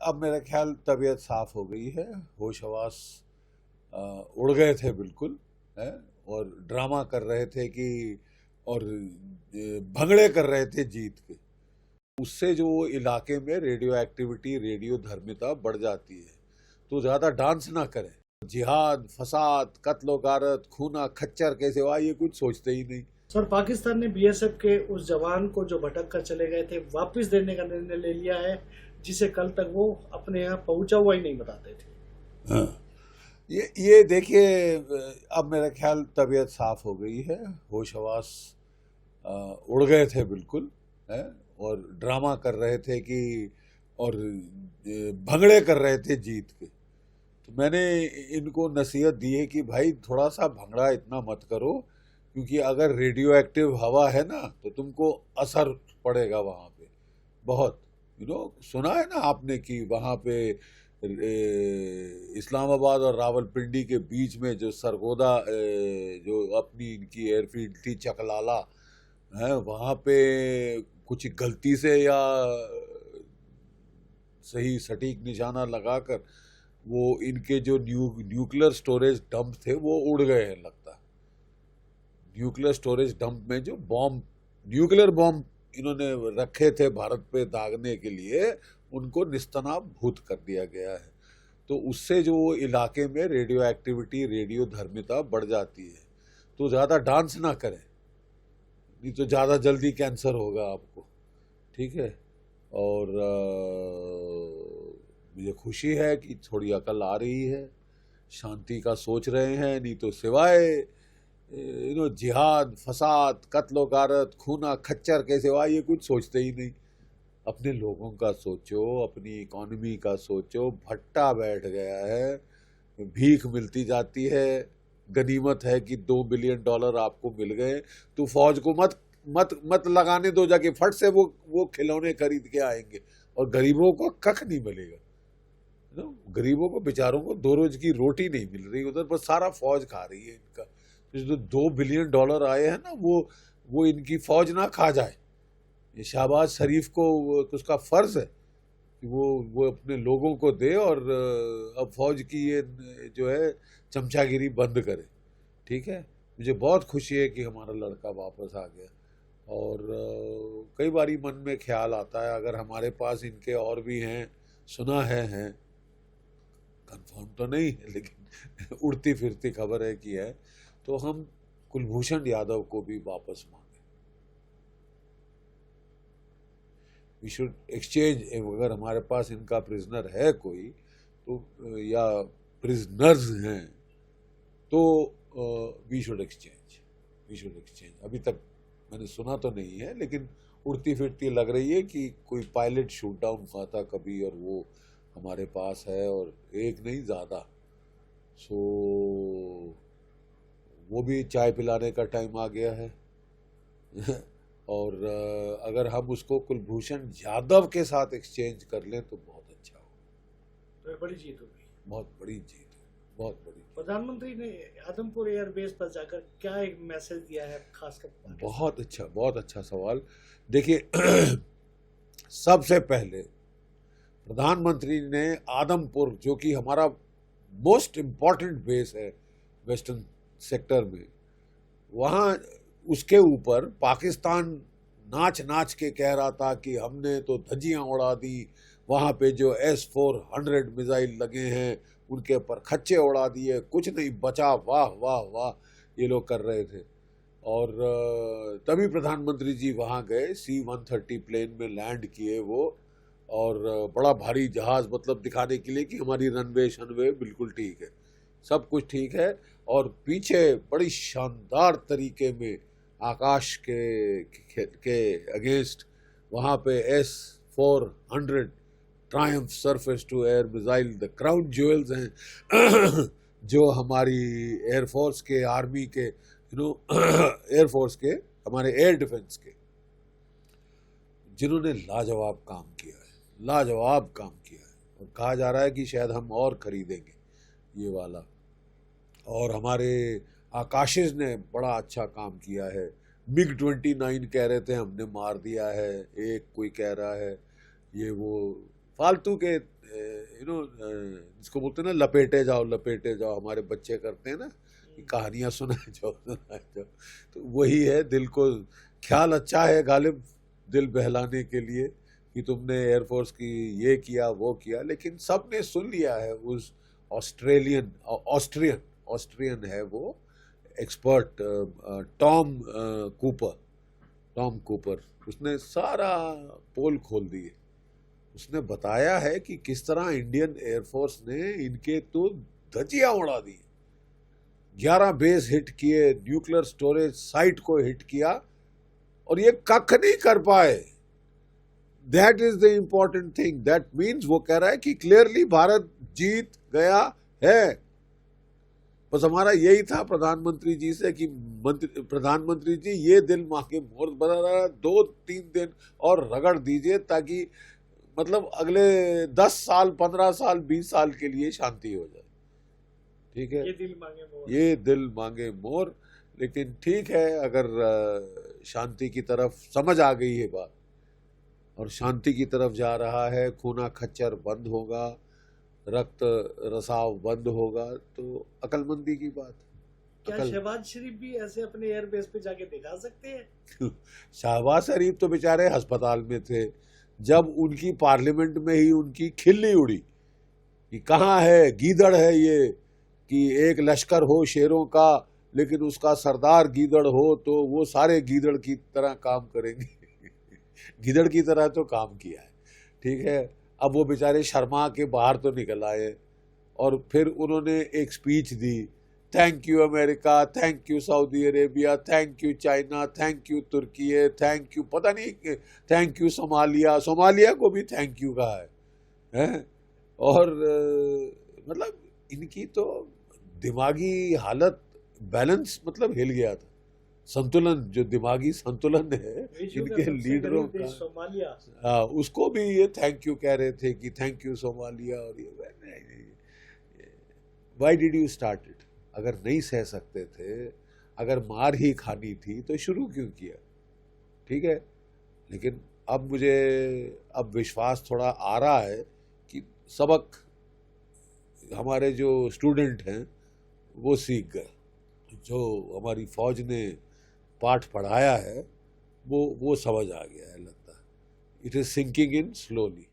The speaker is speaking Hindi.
अब मेरा ख्याल तबीयत साफ हो गई है। होश हवास उड़ गए थे बिल्कुल है। और ड्रामा कर रहे थे कि और भंगड़े कर रहे थे जीत के। उससे जो इलाके में रेडियो एक्टिविटी रेडियो धर्मिता बढ़ जाती है, तो ज़्यादा डांस ना करें। जिहाद, फसाद, कत्लो गारत, खूना खच्चर के सिवा ये कुछ सोचते ही नहीं। सर, पाकिस्तान ने बीएसएफ के उस जवान को जो भटक कर चले गए थे वापस देने का निर्णय ले लिया है, जिसे कल तक वो अपने यहाँ पहुंचा हुआ ही नहीं बताते थे। हाँ। ये देखिए, अब मेरा ख्याल तबीयत साफ हो गई है। होश हवास उड़ गए थे बिल्कुल है। और ड्रामा कर रहे थे कि और भंगड़े कर रहे थे जीत के। तो मैंने इनको नसीहत दी है कि भाई थोड़ा सा भंगड़ा इतना मत करो, क्योंकि अगर रेडियो एक्टिव हवा है ना तो तुमको असर पड़ेगा वहाँ पे बहुत। सुना है ना आपने कि वहाँ पे इस्लामाबाद और रावलपिंडी के बीच में जो सरगोदा जो अपनी इनकी एयरफील्ड थी चकलाला है, वहाँ पे कुछ गलती से या सही सटीक निशाना लगाकर वो इनके जो न्यूक्लियर स्टोरेज डंप थे वो उड़ गए हैं लगता है। न्यूक्लियर स्टोरेज डंप में जो बॉम्ब, न्यूक्लियर बॉम्ब इन्होंने रखे थे भारत पे दागने के लिए, उनको निस्तनाबूत कर दिया गया है। तो उससे जो इलाके में रेडियो एक्टिविटी रेडियो धर्मिता बढ़ जाती है, तो ज़्यादा डांस ना करें, नहीं तो ज़्यादा जल्दी कैंसर होगा आपको। ठीक है। और मुझे खुशी है कि थोड़ी अकल आ रही है, शांति का सोच रहे हैं, नहीं तो सिवाय जिहाद, फसाद, कत्लो गारत, खूना खच्चर के सिवाय ये कुछ सोचते ही नहीं। अपने लोगों का सोचो, अपनी इकोनॉमी का सोचो। भट्टा बैठ गया है, भीख मिलती जाती है। गनीमत है कि $2 बिलियन आपको मिल गए, तो फौज को मत मत मत लगाने दो जाके, फट से वो खिलौने खरीद के आएंगे और गरीबों को कख नहीं मिलेगा। गरीबों को बेचारों को 2 रोज की रोटी नहीं मिल रही, उधर पर सारा फौज खा रही है इनका। जो $2 बिलियन आए हैं ना, वो इनकी फौज ना खा जाए। ये शहबाज शरीफ को उसका फर्ज है कि वो अपने लोगों को दे और अब फौज की ये जो है चमचागिरी बंद करे। ठीक है। मुझे बहुत खुशी है कि हमारा लड़का वापस आ गया। और कई बारी मन में ख्याल आता है, अगर हमारे पास इनके और भी हैं, सुना है कंफर्म तो नहीं है लेकिन उड़ती फिरती खबर है कि है, तो हम कुलभूषण यादव को भी वापस मांगे। We should exchange. अगर हमारे पास इनका प्रिजनर है कोई, तो या प्रिजनर्स हैं, तो वी शुड एक्सचेंज। अभी तक मैंने सुना तो नहीं है, लेकिन उड़ती फिरती लग रही है कि कोई पायलट शूट डाउन हुआ था कभी, और वो हमारे पास है, और एक नहीं ज़्यादा। सो वो भी चाय पिलाने का टाइम आ गया है। और अगर हम उसको कुलभूषण यादव के साथ एक्सचेंज कर लें तो बहुत अच्छा हो। तो बड़ी जीत होगी। बहुत बड़ी जीत है, बहुत बड़ी। प्रधानमंत्री ने आदमपुर एयरबेस पर जाकर क्या एक मैसेज दिया है खासकर? बहुत अच्छा सवाल। देखिए, सबसे पहले प्रधानमंत्री ने आदमपुर, जो कि हमारा मोस्ट इम्पॉर्टेंट बेस है वेस्टर्न सेक्टर में, वहाँ उसके ऊपर पाकिस्तान नाच नाच के कह रहा था कि हमने तो धज्जियाँ उड़ा दी, वहाँ पे जो S-400 मिसाइल लगे हैं उनके ऊपर खच्चे उड़ा दिए, कुछ नहीं बचा, वाह वाह वाह, ये लोग कर रहे थे। और तभी प्रधानमंत्री जी वहाँ गए, C-130 प्लेन में लैंड किए वो, और बड़ा भारी जहाज़, मतलब दिखाने के लिए कि हमारी रनवे शनवे बिल्कुल ठीक है, सब कुछ ठीक है। और पीछे बड़ी शानदार तरीके में आकाश के अगेंस्ट वहाँ पे S-400 triumph surface to air missile, the crown jewels हैं जो हमारी एयरफोर्स के, आर्मी के, एयरफोर्स के, हमारे एयर डिफेंस के, जिन्होंने लाजवाब काम किया है, लाजवाब काम किया है। और कहा जा रहा है कि शायद हम और खरीदेंगे ये वाला। और हमारे आकाशिस ने बड़ा अच्छा काम किया है। MiG-29 कह रहे थे हमने मार दिया है, एक कोई कह रहा है, ये वो फालतू के यू नो जिसको बोलते हैं ना लपेटे जाओ, हमारे बच्चे करते हैं ना कि कहानियां सुनाए जाओ, तो वही है। दिल को ख्याल अच्छा है गालिब, दिल बहलाने के लिए कि तुमने एयरफोर्स की ये किया वो किया, लेकिन सबने सुन लिया है। उस ऑस्ट्रियन है वो एक्सपर्ट, टॉम कूपर, उसने सारा पोल खोल दिए। उसने बताया है कि किस तरह इंडियन एयरफोर्स ने इनके तो धजिया उड़ा दी, 11 बेस हिट किए, न्यूक्लियर स्टोरेज साइट को हिट किया, और ये कख नहीं कर पाए। That is the important thing. That means वो कह रहा है कि क्लियरली भारत जीत गया है। बस हमारा यही था प्रधानमंत्री जी से कि प्रधानमंत्री जी ये दिल मांगे मोर बना रहा, 2-3 दिन और रगड़ दीजिए, ताकि मतलब अगले 10 साल, 15 साल, 20 साल के लिए शांति हो जाए। ठीक है, ये दिल मांगे मोर, ये दिल मांगे मोर। लेकिन ठीक है, अगर शांति की तरफ समझ आ गई है बात और शांति की तरफ जा रहा है, खूना खच्चर बंद होगा, रक्त रसाव बंद होगा, तो अकलमंदी की बात। क्या शहबाज शरीफ भी ऐसे अपने एयरबेस पे जाके दिखा सकते हैं? शहबाज शरीफ तो बेचारे अस्पताल में थे जब उनकी पार्लियामेंट में ही उनकी खिल्ली उड़ी कि कहाँ है गीदड़ है ये, कि एक लश्कर हो शेरों का लेकिन उसका सरदार गीदड़ हो तो वो सारे गीदड़ की तरह काम करेंगे। गीदड़ की तरह तो काम किया है, ठीक है। अब वो बेचारे शर्मा के बाहर तो निकल आए और फिर उन्होंने एक स्पीच दी, thank you America, thank you Saudi Arabia, thank you China, thank you Turkey, thank you पता नहीं, थैंक यू सोमालिया को भी थैंक यू कहा है? और मतलब इनकी तो दिमागी हालत, बैलेंस मतलब हिल गया था। संतुलन, जो दिमागी संतुलन है इनके लीडरों का, सोमालिया, उसको भी ये थैंक यू कह रहे थे कि थैंक यू सोमालिया। और ये why did you start it? अगर नहीं सह सकते थे, अगर मार ही खानी थी तो शुरू क्यों किया? ठीक है, लेकिन अब मुझे विश्वास थोड़ा आ रहा है कि सबक हमारे जो स्टूडेंट हैं वो सीख गए। जो हमारी फौज ने पाठ पढ़ाया है वो समझ आ गया है, लगता है। It is sinking in slowly.